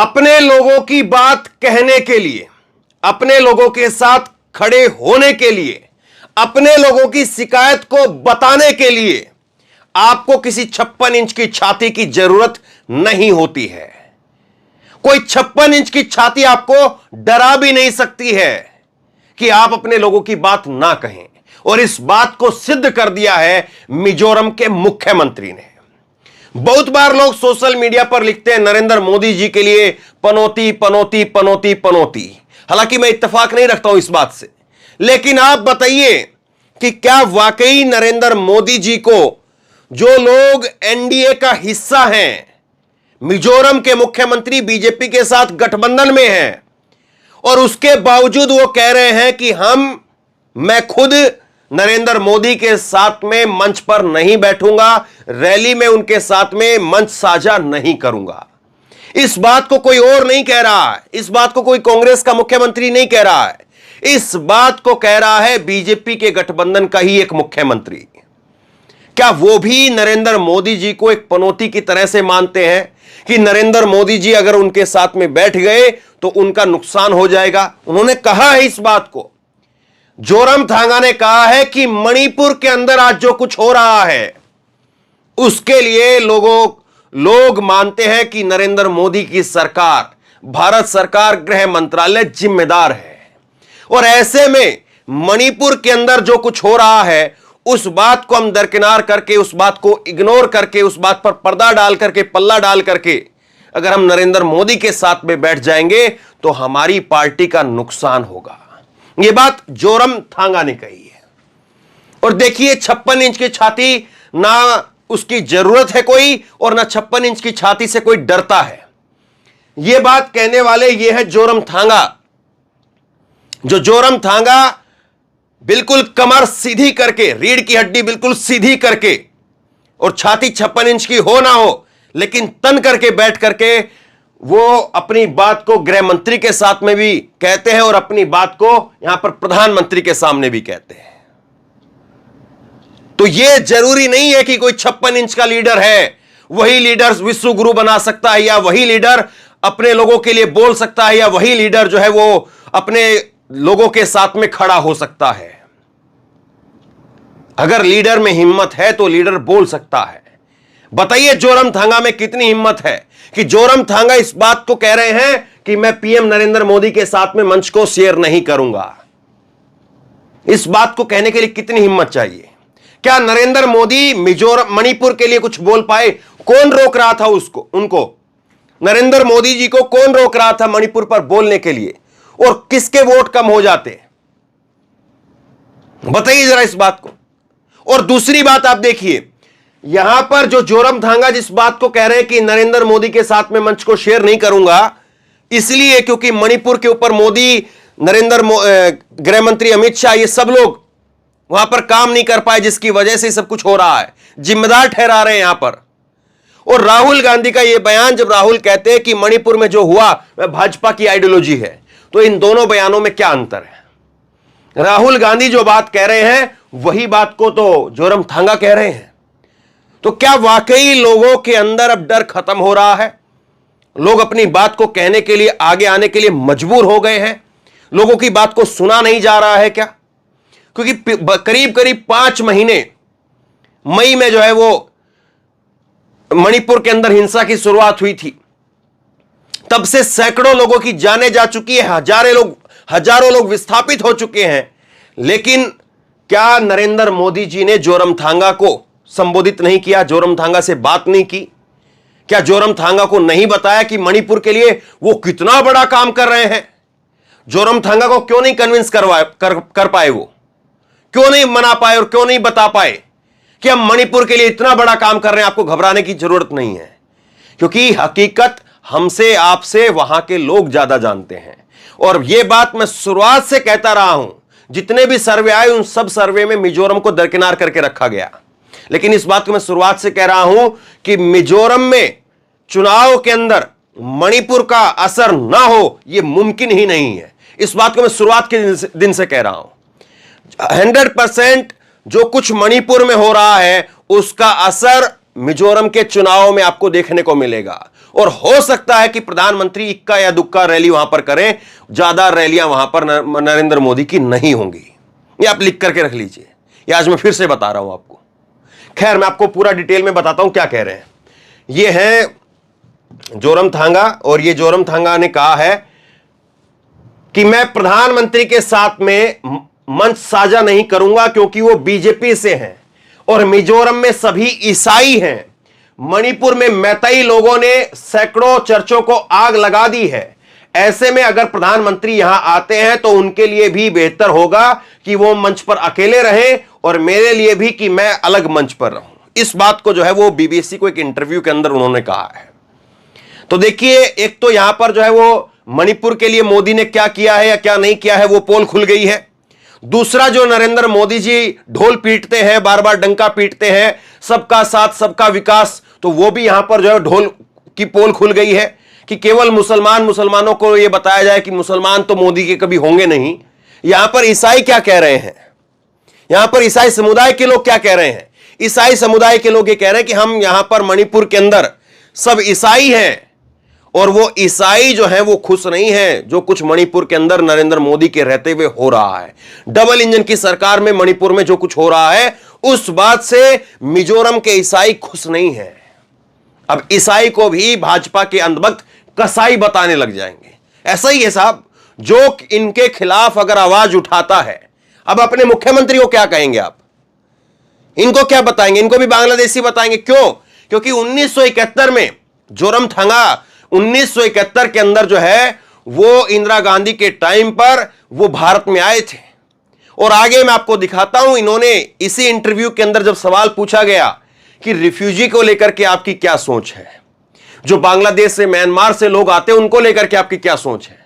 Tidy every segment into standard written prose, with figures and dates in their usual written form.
अपने लोगों की बात कहने के लिए, अपने लोगों के साथ खड़े होने के लिए, अपने लोगों की शिकायत को बताने के लिए आपको किसी 56 इंच की छाती की जरूरत नहीं होती है। कोई 56 इंच की छाती आपको डरा भी नहीं सकती है कि आप अपने लोगों की बात ना कहें। और इस बात को सिद्ध कर दिया है मिजोरम के मुख्यमंत्री ने। बहुत बार लोग सोशल मीडिया पर लिखते हैं नरेंद्र मोदी जी के लिए पनौती पनौती पनौती पनौती। हालांकि मैं इत्तेफाक नहीं रखता हूं इस बात से, लेकिन आप बताइए कि क्या वाकई नरेंद्र मोदी जी को, जो लोग एनडीए का हिस्सा हैं, मिजोरम के मुख्यमंत्री बीजेपी के साथ गठबंधन में हैं, और उसके बावजूद वो कह रहे हैं कि मैं खुद नरेंद्र मोदी के साथ में मंच पर नहीं बैठूंगा, रैली में उनके साथ में मंच साझा नहीं करूंगा। इस बात को कोई और नहीं कह रहा है, इस बात को कोई कांग्रेस का मुख्यमंत्री नहीं कह रहा है, इस बात को कह रहा है बीजेपी के गठबंधन का ही एक मुख्यमंत्री। क्या वो भी नरेंद्र मोदी जी को एक पनौती की तरह से मानते हैं कि नरेंद्र मोदी जी अगर उनके साथ में बैठ गए तो उनका नुकसान हो जाएगा? उन्होंने कहा है इस बात को। जोरमथांगा ने कहा है कि मणिपुर के अंदर आज जो कुछ हो रहा है उसके लिए लोग मानते हैं कि नरेंद्र मोदी की सरकार, भारत सरकार, गृह मंत्रालय जिम्मेदार है। और ऐसे में मणिपुर के अंदर जो कुछ हो रहा है उस बात को हम दरकिनार करके, उस बात को इग्नोर करके, उस बात पर पर्दा डाल करके, पल्ला डाल करके अगर हम नरेंद्र मोदी के साथ में बैठ जाएंगे तो हमारी पार्टी का नुकसान होगा। यह बात जोरमथांगा ने कही है। और देखिए 56 इंच की छाती ना उसकी जरूरत है कोई, और ना 56 इंच की छाती से कोई डरता है। यह बात कहने वाले ये है जोरमथांगा। जो जोरमथांगा बिल्कुल कमर सीधी करके, रीढ़ की हड्डी बिल्कुल सीधी करके, और छाती 56 इंच की हो ना हो लेकिन तन करके बैठ करके वो अपनी बात को गृह मंत्री के साथ में भी कहते हैं और अपनी बात को यहां पर प्रधानमंत्री के सामने भी कहते हैं। तो यह जरूरी नहीं है कि कोई 56 इंच का लीडर है वही लीडर विश्व गुरु बना सकता है, या वही लीडर अपने लोगों के लिए बोल सकता है, या वही लीडर जो है वो अपने लोगों के साथ में खड़ा हो सकता है। अगर लीडर में हिम्मत है तो लीडर बोल सकता है। बताइए जोरमथांगा में कितनी हिम्मत है कि जोरमथांगा इस बात को कह रहे हैं कि मैं पीएम नरेंद्र मोदी के साथ में मंच को शेयर नहीं करूंगा। इस बात को कहने के लिए कितनी हिम्मत चाहिए? क्या नरेंद्र मोदी मणिपुर के लिए कुछ बोल पाए? कौन रोक रहा था उनको? नरेंद्र मोदी जी को कौन रोक रहा था मणिपुर पर बोलने के लिए? और किसके वोट कम हो जाते? बताइए जरा इस बात को। और दूसरी बात आप देखिए, यहां पर जो जोरमथांगा जिस बात को कह रहे हैं कि नरेंद्र मोदी के साथ में मंच को शेयर नहीं करूंगा, इसलिए क्योंकि मणिपुर के ऊपर मोदी, गृह मंत्री अमित शाह, ये सब लोग वहां पर काम नहीं कर पाए, जिसकी वजह से सब कुछ हो रहा है, जिम्मेदार ठहरा रहे हैं यहां पर। और राहुल गांधी का यह बयान, जब राहुल कहते हैं कि मणिपुर में जो हुआ वह भाजपा की आइडियोलॉजी है, तो इन दोनों बयानों में क्या अंतर है? राहुल गांधी जो बात कह रहे हैं वही बात को तो जोरमथांगा कह रहे हैं। तो क्या वाकई लोगों के अंदर अब डर खत्म हो रहा है? लोग अपनी बात को कहने के लिए, आगे आने के लिए मजबूर हो गए हैं? लोगों की बात को सुना नहीं जा रहा है क्या? क्योंकि करीब करीब 5 महीने, मई में जो है वो मणिपुर के अंदर हिंसा की शुरुआत हुई थी, तब से सैकड़ों लोगों की जानें जा चुकी है, हजारों लोग विस्थापित हो चुके हैं। लेकिन क्या नरेंद्र मोदी जी ने जोरमथांगा को संबोधित नहीं किया? जोरमथांगा से बात नहीं की? क्या जोरमथांगा को नहीं बताया कि मणिपुर के लिए वो कितना बड़ा काम कर रहे हैं? जोरमथांगा को क्यों नहीं कन्विंस कर पाए? वो क्यों नहीं मना पाए और क्यों नहीं बता पाए कि हम मणिपुर के लिए इतना बड़ा काम कर रहे हैं, आपको घबराने की जरूरत नहीं है? क्योंकि हकीकत हमसे, आपसे वहां के लोग ज्यादा जानते हैं। और यह बात मैं शुरुआत से कहता रहा हूं, जितने भी सर्वे आए उन सब सर्वे में मिजोरम को दरकिनार करके रखा गया। लेकिन इस बात को मैं शुरुआत से कह रहा हूं कि मिजोरम में चुनाव के अंदर मणिपुर का असर ना हो, यह मुमकिन ही नहीं है। इस बात को मैं शुरुआत के दिन से कह रहा हूं। 100% जो कुछ मणिपुर में हो रहा है उसका असर मिजोरम के चुनाव में आपको देखने को मिलेगा। और हो सकता है कि प्रधानमंत्री इक्का या दुक्का रैली वहां पर करें, ज्यादा रैलियां वहां पर नरेंद्र मोदी की नहीं होंगी। ये आप लिख करके रख लीजिए, ये आज मैं फिर से बता रहा हूं आपको। खैर, मैं आपको पूरा डिटेल में बताता हूं क्या कह रहे हैं। ये है जोरमथांगा, और ये जोरमथांगा ने कहा है कि मैं प्रधानमंत्री के साथ में मंच साझा नहीं करूंगा क्योंकि वो बीजेपी से हैं और मिजोरम में सभी ईसाई हैं। मणिपुर में मैतेई लोगों ने सैकड़ों चर्चों को आग लगा दी है। ऐसे में अगर प्रधानमंत्री यहां आते हैं तो उनके लिए भी बेहतर होगा कि वो मंच पर अकेले रहें और मेरे लिए भी कि मैं अलग मंच पर रहूं। इस बात को जो है वो बीबीसी को एक इंटरव्यू के अंदर उन्होंने कहा है। तो देखिए, एक तो यहां पर जो है वो मणिपुर के लिए मोदी ने क्या किया है या क्या नहीं किया है, वो पोल खुल गई है। दूसरा, जो नरेंद्र मोदी जी ढोल पीटते हैं, बार बार डंका पीटते हैं, सबका साथ सबका विकास, तो वो भी यहां पर जो है ढोल की पोल खुल गई है कि केवल मुसलमानों को यह बताया जाए कि मुसलमान तो मोदी के कभी होंगे नहीं। यहां पर ईसाई क्या कह रहे हैं, यहां पर ईसाई समुदाय के लोग क्या कह रहे हैं? ईसाई समुदाय के लोग ये कह रहे हैं कि हम यहां पर मणिपुर के अंदर सब ईसाई हैं और वो ईसाई जो है वो खुश नहीं है जो कुछ मणिपुर के अंदर नरेंद्र मोदी के रहते हुए हो रहा है। डबल इंजन की सरकार में मणिपुर में जो कुछ हो रहा है उस बात से मिजोरम के ईसाई खुश नहीं है। अब ईसाई को भी भाजपा के अंधभक्त कसाई बताने लग जाएंगे। ऐसा ही है साहब, जो इनके खिलाफ अगर आवाज उठाता है, अब अपने मुख्यमंत्री को क्या कहेंगे आप? इनको क्या बताएंगे? इनको भी बांग्लादेशी बताएंगे। क्यों? क्योंकि 1971 में जोरमथांगा 1971 के अंदर जो है वो इंदिरा गांधी के टाइम पर वो भारत में आए थे। और आगे मैं आपको दिखाता हूं, इन्होंने इसी इंटरव्यू के अंदर जब सवाल पूछा गया कि रिफ्यूजी को लेकर के आपकी क्या सोच है, जो बांग्लादेश से म्यांमार से लोग आते हैं उनको लेकर के आपकी क्या सोच है,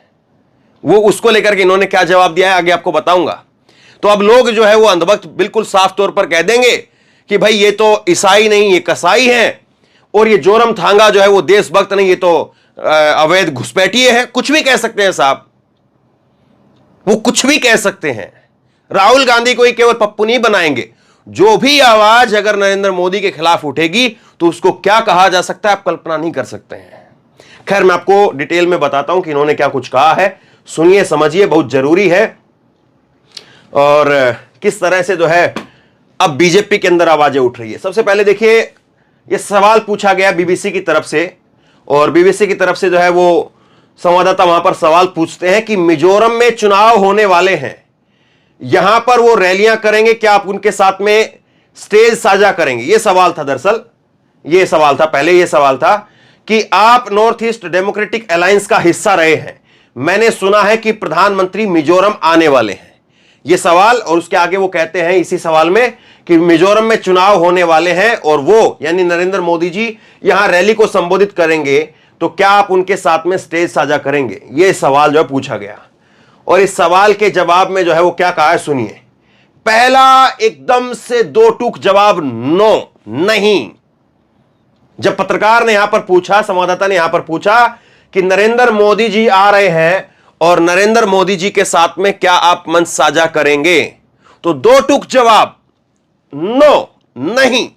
वो उसको लेकर के इन्होंने क्या जवाब दिया है आगे आपको बताऊंगा। तो अब लोग जो है वो अंधभक्त बिल्कुल साफ तौर पर कह देंगे कि भाई ये तो ईसाई नहीं, ये कसाई हैं, और ये जोरमथांगा जो है वो देशभक्त नहीं, ये तो अवैध घुसपैठिए है। कुछ भी कह सकते हैं साहब, वो कुछ भी कह सकते हैं। राहुल गांधी को ही केवल पप्पू नहीं बनाएंगे। जो भी आवाज अगर नरेंद्र मोदी के खिलाफ उठेगी तो उसको क्या कहा जा सकता है आप कल्पना नहीं कर सकते हैं। खैर, मैं आपको डिटेल में बताता हूं कि इन्होंने क्या कुछ कहा है। सुनिए, समझिए, बहुत जरूरी है। और किस तरह से जो है अब बीजेपी के अंदर आवाजें उठ रही है। सबसे पहले देखिए, यह सवाल पूछा गया बीबीसी की तरफ से, और बीबीसी की तरफ से जो है वो संवाददाता वहां पर सवाल पूछते हैं कि मिजोरम में चुनाव होने वाले हैं, यहां पर वो रैलियां करेंगे, क्या आप उनके साथ में स्टेज साझा करेंगे? यह सवाल था। दरअसल यह सवाल था, पहले यह सवाल था कि आप नॉर्थ ईस्ट डेमोक्रेटिक अलायंस का हिस्सा रहे हैं, मैंने सुना है कि प्रधानमंत्री मिजोरम आने वाले हैं, यह सवाल। और उसके आगे वो कहते हैं इसी सवाल में कि मिजोरम में चुनाव होने वाले हैं और वो यानी नरेंद्र मोदी जी यहां रैली को संबोधित करेंगे, तो क्या आप उनके साथ में स्टेज साझा करेंगे? यह सवाल जो पूछा गया। और इस सवाल के जवाब में जो है वो क्या कहा है, सुनिए। पहला एकदम से दो टूक जवाब, नो, नहीं। जब पत्रकार ने यहां पर पूछा, संवाददाता ने यहां पर पूछा कि नरेंद्र मोदी जी आ रहे हैं और नरेंद्र मोदी जी के साथ में क्या आप मंच साझा करेंगे, तो दो टूक जवाब, नो, नहीं।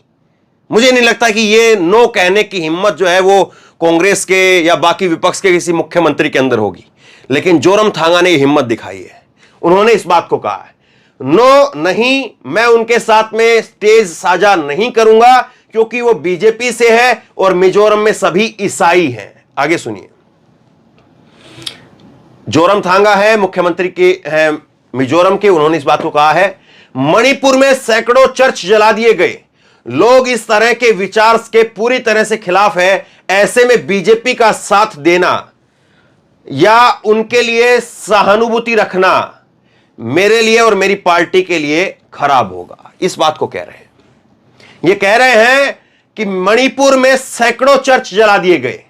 मुझे नहीं लगता कि ये नो कहने की हिम्मत जो है वो कांग्रेस के या बाकी विपक्ष के किसी मुख्यमंत्री के अंदर होगी, लेकिन जोरमथांगा ने हिम्मत दिखाई है। उन्होंने इस बात को कहा है, नो, नहीं, मैं उनके साथ में स्टेज साझा नहीं करूंगा क्योंकि वो बीजेपी से है और मिजोरम में सभी ईसाई हैं। आगे सुनिए। जोरमथांगा है मुख्यमंत्री के हैं मिजोरम के, उन्होंने इस बात को कहा है, मणिपुर में सैकड़ों चर्च जला दिए गए, लोग इस तरह के विचार के पूरी तरह से खिलाफ है। ऐसे में बीजेपी का साथ देना या उनके लिए सहानुभूति रखना मेरे लिए और मेरी पार्टी के लिए खराब होगा। इस बात को कह रहे हैं। ये कह रहे हैं कि मणिपुर में सैकड़ों चर्च जला दिए गए,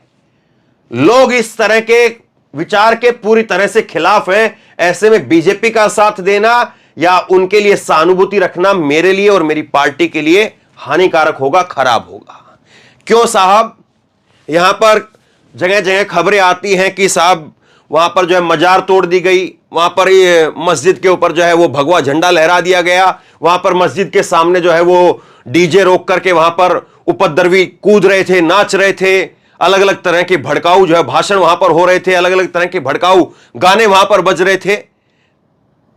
लोग इस तरह के विचार के पूरी तरह से खिलाफ हैं। ऐसे में बीजेपी का साथ देना या उनके लिए सहानुभूति रखना मेरे लिए और मेरी पार्टी के लिए हानिकारक होगा, खराब होगा। क्यों साहब? यहां पर जगह जगह खबरें आती हैं कि साहब वहां पर जो है मजार तोड़ दी गई, वहां पर ये मस्जिद के ऊपर जो है वो भगवा झंडा लहरा दिया गया, वहां पर मस्जिद के सामने जो है वो डीजे रोक करके वहां पर उपद्रवी कूद रहे थे, नाच रहे थे। अलग अलग तरह के भड़काऊ जो है भाषण वहां पर हो रहे थे, अलग अलग तरह के भड़काऊ गाने वहां पर बज रहे थे,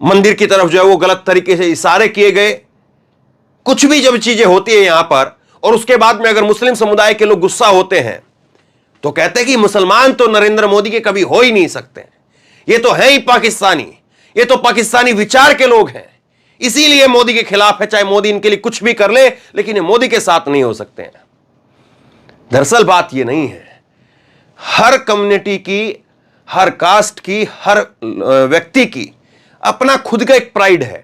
मंदिर की तरफ जो है वो गलत तरीके से इशारे किए गए। कुछ भी जब चीजें होती है यहां पर, और उसके बाद में अगर मुस्लिम समुदाय के लोग गुस्सा होते हैं तो कहते हैं कि मुसलमान तो नरेंद्र मोदी के कभी हो ही नहीं सकते, ये तो है ही पाकिस्तानी, ये तो पाकिस्तानी विचार के लोग हैं, इसीलिए मोदी के खिलाफ है, चाहे मोदी इनके लिए कुछ भी कर ले लेकिन ये मोदी के साथ नहीं हो सकते हैं। दरअसल बात ये नहीं है। हर कम्युनिटी की, हर कास्ट की, हर व्यक्ति की अपना खुद का एक प्राइड है,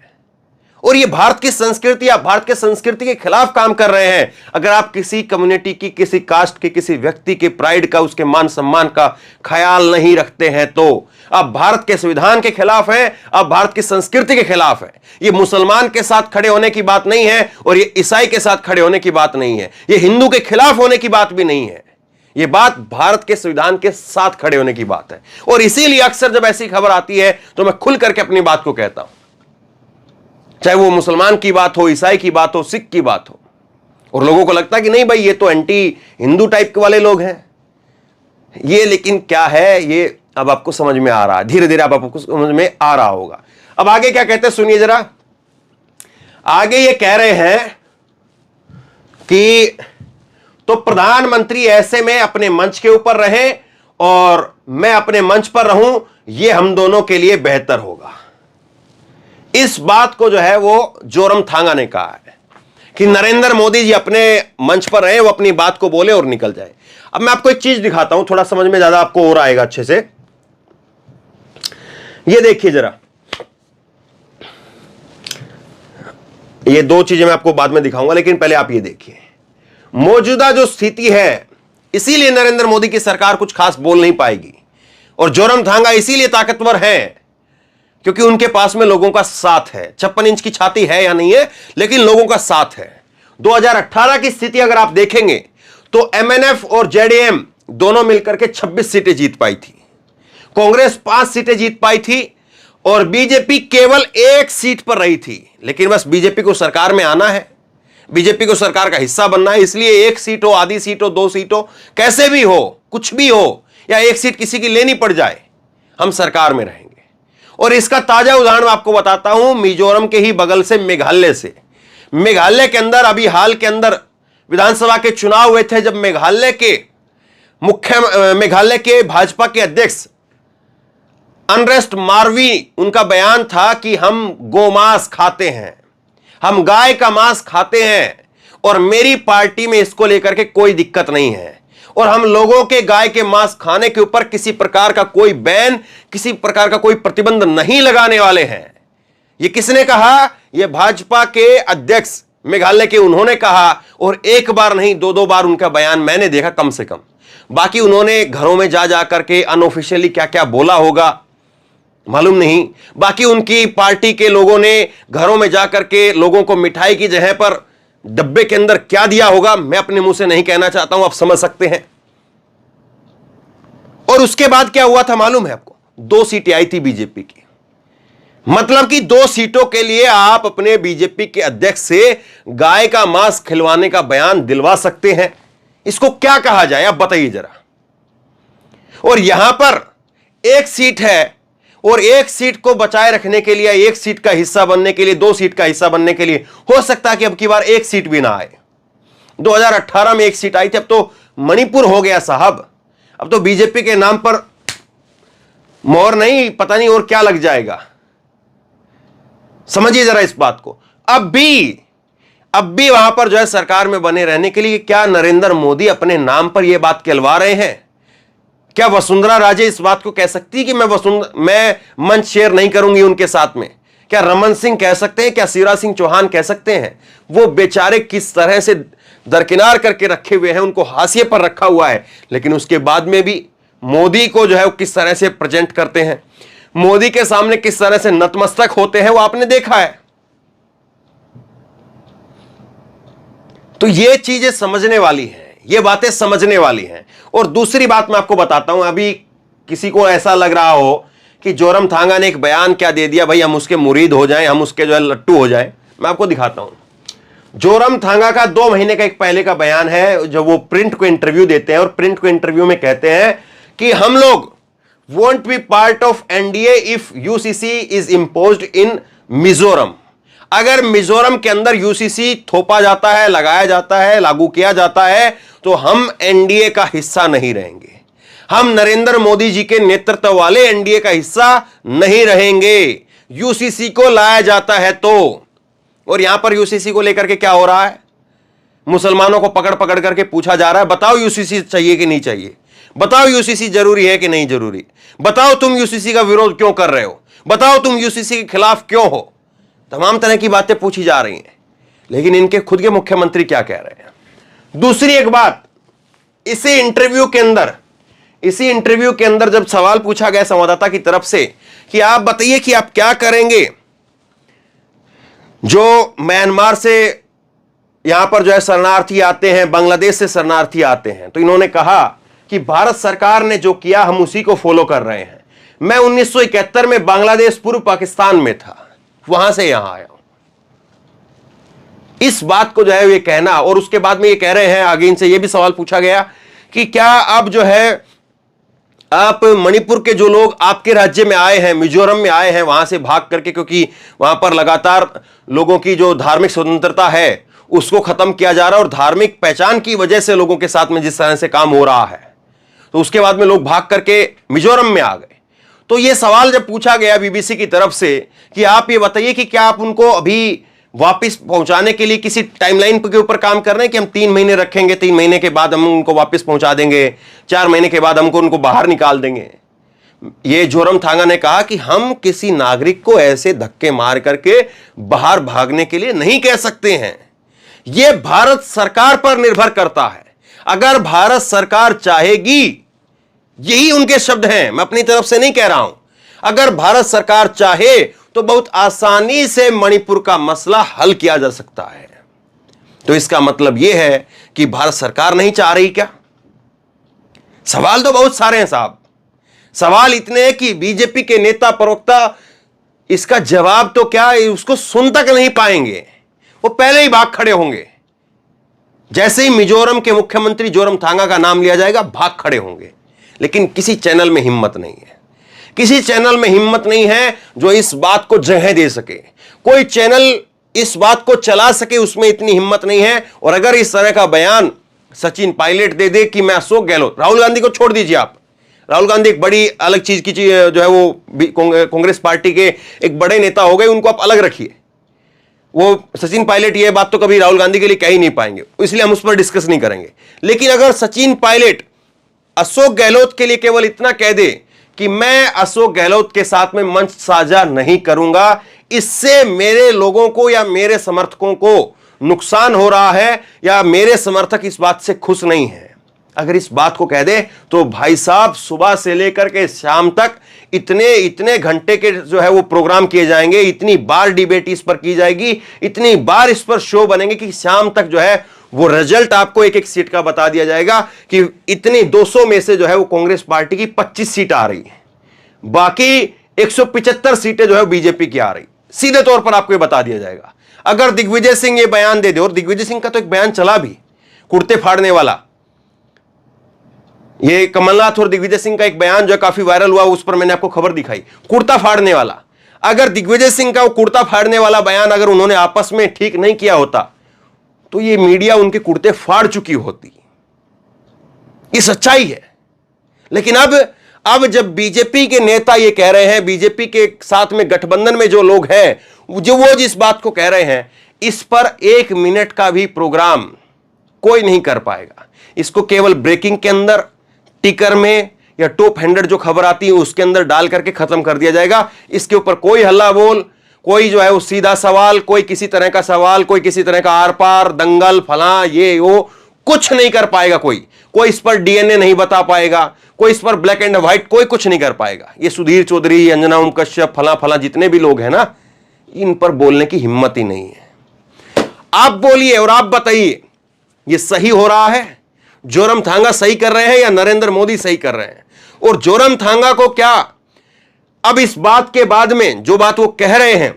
और ये भारत की संस्कृति, आप भारत के संस्कृति के खिलाफ काम कर रहे हैं अगर आप किसी कम्युनिटी की, किसी कास्ट के, किसी व्यक्ति के प्राइड का, उसके मान सम्मान का ख्याल नहीं रखते हैं तो आप भारत के संविधान के खिलाफ हैं, आप भारत की संस्कृति के खिलाफ हैं। ये मुसलमान के साथ खड़े होने की बात नहीं है, और ये ईसाई के साथ खड़े होने की बात नहीं है, ये हिंदू के खिलाफ होने की बात भी नहीं है, ये बात भारत के संविधान के साथ खड़े होने की बात है। और इसीलिए अक्सर जब ऐसी खबर आती है तो मैं खुल करके अपनी बात को कहता हूं, चाहे वो मुसलमान की बात हो, ईसाई की बात हो, सिख की बात हो। और लोगों को लगता है कि नहीं भाई ये तो एंटी हिंदू टाइप के वाले लोग हैं ये, लेकिन क्या है ये अब आपको समझ में आ रहा है, धीरे धीरे अब आपको समझ में आ रहा होगा। अब आगे क्या कहते हैं सुनिए जरा। आगे ये कह रहे हैं कि तो प्रधानमंत्री ऐसे में अपने मंच के ऊपर रहे और मैं अपने मंच पर रहूं, यह हम दोनों के लिए बेहतर होगा। इस बात को जो है वो जोरमथांगा ने कहा है कि नरेंद्र मोदी जी अपने मंच पर रहे, वो अपनी बात को बोले और निकल जाए। अब मैं आपको एक चीज दिखाता हूं, थोड़ा समझ में ज्यादा आपको हो रहा आएगा अच्छे से। ये देखिए जरा, ये दो चीजें मैं आपको बाद में दिखाऊंगा, लेकिन पहले आप ये देखिए मौजूदा जो स्थिति है, इसीलिए नरेंद्र मोदी की सरकार कुछ खास बोल नहीं पाएगी, और जोरमथांगा इसीलिए ताकतवर है क्योंकि उनके पास में लोगों का साथ है। 56 इंच की छाती है या नहीं है, लेकिन लोगों का साथ है। 2018 की स्थिति अगर आप देखेंगे तो एमएनएफ और जेडीएम दोनों मिलकर के 26 सीटें जीत पाई थी, कांग्रेस 5 सीटें जीत पाई थी, और बीजेपी केवल 1 सीट पर रही थी। लेकिन बस बीजेपी को सरकार में आना है, बीजेपी को सरकार का हिस्सा बनना है, इसलिए 1 सीट हो, आधी सीट हो, 2 सीट हो, कैसे भी हो, कुछ भी हो, या 1 सीट किसी की लेनी पड़ जाए, हम सरकार में रहेंगे। और इसका ताजा उदाहरण मैं आपको बताता हूं, मिजोरम के ही बगल से मेघालय से। मेघालय के अंदर अभी हाल के अंदर विधानसभा के चुनाव हुए थे, जब मेघालय के भाजपा के अध्यक्ष अनरेस्ट मारवी, उनका बयान था कि हम गोमांस खाते हैं, हम गाय का मांस खाते हैं, और मेरी पार्टी में इसको लेकर के कोई दिक्कत नहीं है, और हम लोगों के गाय के मांस खाने के ऊपर किसी प्रकार का कोई बैन, किसी प्रकार का कोई प्रतिबंध नहीं लगाने वाले हैं। यह किसने कहा? यह भाजपा के अध्यक्ष मेघालय के, उन्होंने कहा, और एक बार नहीं 2-2 बार उनका बयान मैंने देखा कम से कम। बाकी उन्होंने घरों में जा जाकर के अनऑफिशियली क्या क्या बोला होगा मालूम नहीं, बाकी उनकी पार्टी के लोगों ने घरों में जाकर के लोगों को मिठाई की जगह पर डब्बे के अंदर क्या दिया होगा मैं अपने मुंह से नहीं कहना चाहता हूं, आप समझ सकते हैं। और उसके बाद क्या हुआ था मालूम है आपको? 2 सीटें आई थी बीजेपी की। मतलब कि 2 सीटों के लिए आप अपने बीजेपी के अध्यक्ष से गाय का मांस खिलवाने का बयान दिलवा सकते हैं। इसको क्या कहा जाए आप बताइए जरा। और यहां पर 1 सीट है, और 1 सीट को बचाए रखने के लिए, 1 सीट का हिस्सा बनने के लिए, 2 सीट का हिस्सा बनने के लिए हो सकता है कि अब की बार 1 सीट भी ना आए। 2018 में 1 सीट आई थी, अब तो मणिपुर हो गया साहब। अब तो बीजेपी के नाम पर मोहर नहीं, पता नहीं और क्या लग जाएगा। समझिए जरा इस बात को। अब भी वहां पर जो है सरकार में बने रहने के लिए क्या नरेंद्र मोदी अपने नाम पर यह बात कहलवा रहे हैं? क्या वसुंधरा राजे इस बात को कह सकती कि मैं मंच शेयर नहीं करूंगी उनके साथ में? क्या रमन सिंह कह सकते हैं? क्या शिवराज सिंह चौहान कह सकते हैं? वो बेचारे किस तरह से दरकिनार करके रखे हुए हैं, उनको हाशिए पर रखा हुआ है, लेकिन उसके बाद में भी मोदी को जो है वो किस तरह से प्रेजेंट करते हैं, मोदी के सामने किस तरह से नतमस्तक होते हैं, वो आपने देखा है। तो ये चीजें समझने वाली हैं, ये बातें समझने वाली हैं। और दूसरी बात मैं आपको बताता हूं, अभी किसी को ऐसा लग रहा हो कि जोरमथांगा ने एक बयान क्या दे दिया, भाई हम उसके मुरीद हो जाएं, हम उसके जो है लट्टू हो जाएं। मैं आपको दिखाता हूं। जोरमथांगा का 2 महीने का एक पहले का बयान है, जब वो प्रिंट को इंटरव्यू देते हैं और प्रिंट को इंटरव्यू में कहते हैं कि हम लोग won't be part of NDA if UCC is imposed in Mizoram. अगर मिजोरम के अंदर यूसीसी थोपा जाता है, लगाया जाता है, लागू किया जाता है, तो हम एनडीए का हिस्सा नहीं रहेंगे, हम नरेंद्र मोदी जी के नेतृत्व वाले एनडीए का हिस्सा नहीं रहेंगे, यूसीसी को लाया जाता है तो। और यहां पर यूसीसी को लेकर के क्या हो रहा है, मुसलमानों को पकड़ पकड़ करके पूछा जा रहा है, बताओ यूसीसी चाहिए कि नहीं चाहिए, बताओ यूसीसी जरूरी है कि नहीं जरूरी, बताओ तुम यूसीसी का विरोध क्यों कर रहे हो, बताओ तुम यूसीसी के खिलाफ क्यों हो। तमाम तरह की बातें पूछी जा रही हैं, लेकिन इनके खुद के मुख्यमंत्री क्या कह रहे हैं। दूसरी एक बात, इसी इंटरव्यू के अंदर जब सवाल पूछा गया संवाददाता की तरफ से कि आप बताइए कि आप क्या करेंगे जो म्यांमार से यहां पर जो है शरणार्थी आते हैं, बांग्लादेश से शरणार्थी आते हैं, तो इन्होंने कहा कि भारत सरकार ने जो किया हम उसी को फॉलो कर रहे हैं। मैं 1971 में बांग्लादेश पूर्व पाकिस्तान में था, वहां से यहां आया हूं। इस बात को जो है ये कहना, और उसके बाद में ये कह रहे हैं, आगे इनसे ये भी सवाल पूछा गया कि क्या अब जो है आप मणिपुर के जो लोग आपके राज्य में आए हैं, मिजोरम में आए हैं, वहां से भाग करके, क्योंकि वहां पर लगातार लोगों की जो धार्मिक स्वतंत्रता है उसको खत्म किया जा रहा है और धार्मिक पहचान की वजह से लोगों के साथ में जिस तरह से काम हो रहा है, तो उसके बाद में लोग भाग करके मिजोरम में आ गए। तो यह सवाल जब पूछा गया बीबीसी की तरफ से कि आप ये बताइए कि क्या आप उनको अभी वापस पहुंचाने के लिए किसी टाइमलाइन के ऊपर काम कर रहे हैं कि हम 3 महीने रखेंगे, 3 महीने के बाद हम उनको वापस पहुंचा देंगे, 4 महीने के बाद हमको उनको बाहर निकाल देंगे। ये जोरमथांगा ने कहा कि हम किसी नागरिक को ऐसे धक्के मार करके बाहर भागने के लिए नहीं कह सकते हैं, यह भारत सरकार पर निर्भर करता है। अगर भारत सरकार चाहेगी, यही उनके शब्द हैं, मैं अपनी तरफ से नहीं कह रहा हूं, अगर भारत सरकार चाहे तो बहुत आसानी से मणिपुर का मसला हल किया जा सकता है। तो इसका मतलब यह है कि भारत सरकार नहीं चाह रही क्या? सवाल तो बहुत सारे हैं साहब, सवाल इतने हैं कि बीजेपी के नेता प्रवक्ता इसका जवाब तो क्या, उसको सुन तक नहीं पाएंगे, वो पहले ही भाग खड़े होंगे। जैसे ही मिजोरम के मुख्यमंत्री जोरमथांगा का नाम लिया जाएगा, भाग खड़े होंगे। लेकिन किसी चैनल में हिम्मत नहीं है, किसी चैनल में हिम्मत नहीं है जो इस बात को जगह दे सके, कोई चैनल इस बात को चला सके, उसमें इतनी हिम्मत नहीं है। और अगर इस तरह का बयान सचिन पायलट दे दे कि मैं अशोक गहलोत, राहुल गांधी को छोड़ दीजिए आप, राहुल गांधी एक बड़ी अलग चीज की चीज जो है, वो कांग्रेस पार्टी के एक बड़े नेता हो गए, उनको आप अलग रखिए। वो सचिन पायलट ये बात तो कभी राहुल गांधी के लिए कह ही नहीं पाएंगे, इसलिए हम उस पर डिस्कस नहीं करेंगे। लेकिन अगर सचिन पायलट अशोक गहलोत के लिए केवल इतना कह दे कि मैं अशोक गहलोत के साथ में मंच साझा नहीं करूंगा, इससे मेरे लोगों को या मेरे समर्थकों को नुकसान हो रहा है या मेरे समर्थक इस बात से खुश नहीं है, अगर इस बात को कह दे, तो भाई साहब सुबह से लेकर के शाम तक इतने घंटे के जो है वो प्रोग्राम किए जाएंगे, इतनी बार डिबेट इस पर की जाएगी, इतनी बार इस पर शो बनेंगे कि शाम तक जो है वो रिजल्ट आपको एक एक सीट का बता दिया जाएगा कि इतनी 200 में से जो है वो कांग्रेस पार्टी की 25 सीट आ रही है, बाकी 175 सीटें जो है बीजेपी की आ रही, सीधे तौर पर आपको ये बता दिया जाएगा। अगर दिग्विजय सिंह ये बयान दे दे, और दिग्विजय सिंह का तो एक बयान चला भी, कुर्ते फाड़ने वाला, ये कमलनाथ और दिग्विजय सिंह का एक बयान जो है काफी वायरल हुआ, उस पर मैंने आपको खबर दिखाई, कुर्ता फाड़ने वाला। अगर दिग्विजय सिंह का वो कुर्ता फाड़ने वाला बयान अगर उन्होंने आपस में ठीक नहीं किया होता तो ये मीडिया उनके कुर्ते फाड़ चुकी होती, ये सच्चाई है। लेकिन अब जब बीजेपी के नेता ये कह रहे हैं, बीजेपी के साथ में गठबंधन में जो लोग हैं, जो वो जिस बात को कह रहे हैं, इस पर 1 मिनट का भी प्रोग्राम कोई नहीं कर पाएगा। इसको केवल ब्रेकिंग के अंदर, टिकर में या टॉप 100 जो खबर आती है उसके अंदर डाल करके खत्म कर दिया जाएगा। इसके ऊपर कोई हल्ला बोल, कोई जो है वो सीधा सवाल, कोई किसी तरह का सवाल, कोई किसी तरह का आर पार, दंगल, फला, ये वो कुछ नहीं कर पाएगा। कोई इस पर डीएनए नहीं बता पाएगा, कोई इस पर ब्लैक एंड व्हाइट, कोई कुछ नहीं कर पाएगा। ये सुधीर चौधरी, अंजना ओम कश्यप, फला जितने भी लोग हैं ना, इन पर बोलने की हिम्मत ही नहीं है। आप बोलिए और आप बताइए, ये सही हो रहा है? जोरमथांगा सही कर रहे हैं या नरेंद्र मोदी सही कर रहे हैं? और जोरमथांगा को क्या अब इस बात के बाद में, जो बात वो कह रहे हैं,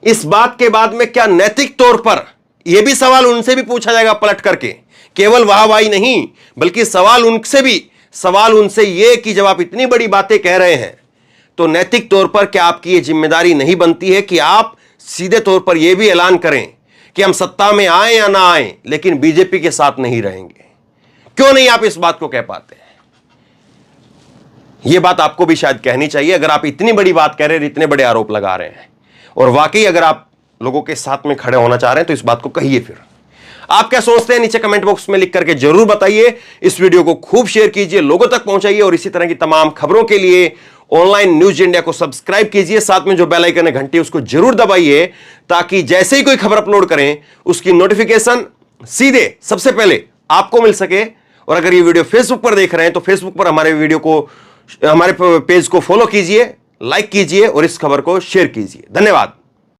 इस बात के बाद में क्या नैतिक तौर पर यह भी सवाल उनसे भी पूछा जाएगा पलट करके, केवल वाहवाही नहीं बल्कि सवाल उनसे यह कि जब आप इतनी बड़ी बातें कह रहे हैं तो नैतिक तौर पर क्या आपकी यह जिम्मेदारी नहीं बनती है कि आप सीधे तौर पर यह भी ऐलान करें कि हम सत्ता में आए या ना आए लेकिन बीजेपी के साथ नहीं रहेंगे? क्यों नहीं आप इस बात को कह पाते हैं? यह बात आपको भी शायद कहनी चाहिए अगर आप इतनी बड़ी बात कह रहे हैं, इतने बड़े आरोप लगा रहे हैं और वाकई अगर आप लोगों के साथ में खड़े होना चाह रहे हैं तो इस बात को कहिए। फिर आप क्या सोचते हैं नीचे कमेंट बॉक्स में लिख करके जरूर बताइए। इस वीडियो को खूब शेयर कीजिए, लोगों तक पहुंचाइए और इसी तरह की तमाम खबरों के लिए ऑनलाइन न्यूज इंडिया को सब्सक्राइब कीजिए। साथ में जो बेल आइकन है घंटी उसको जरूर दबाइए ताकि जैसे ही कोई खबर अपलोड करें उसकी नोटिफिकेशन सीधे सबसे पहले आपको मिल सके। और अगर ये वीडियो फेसबुक पर देख रहे हैं तो फेसबुक पर हमारे पेज को फॉलो कीजिए, लाइक कीजिए और इस खबर को शेयर कीजिए। धन्यवाद।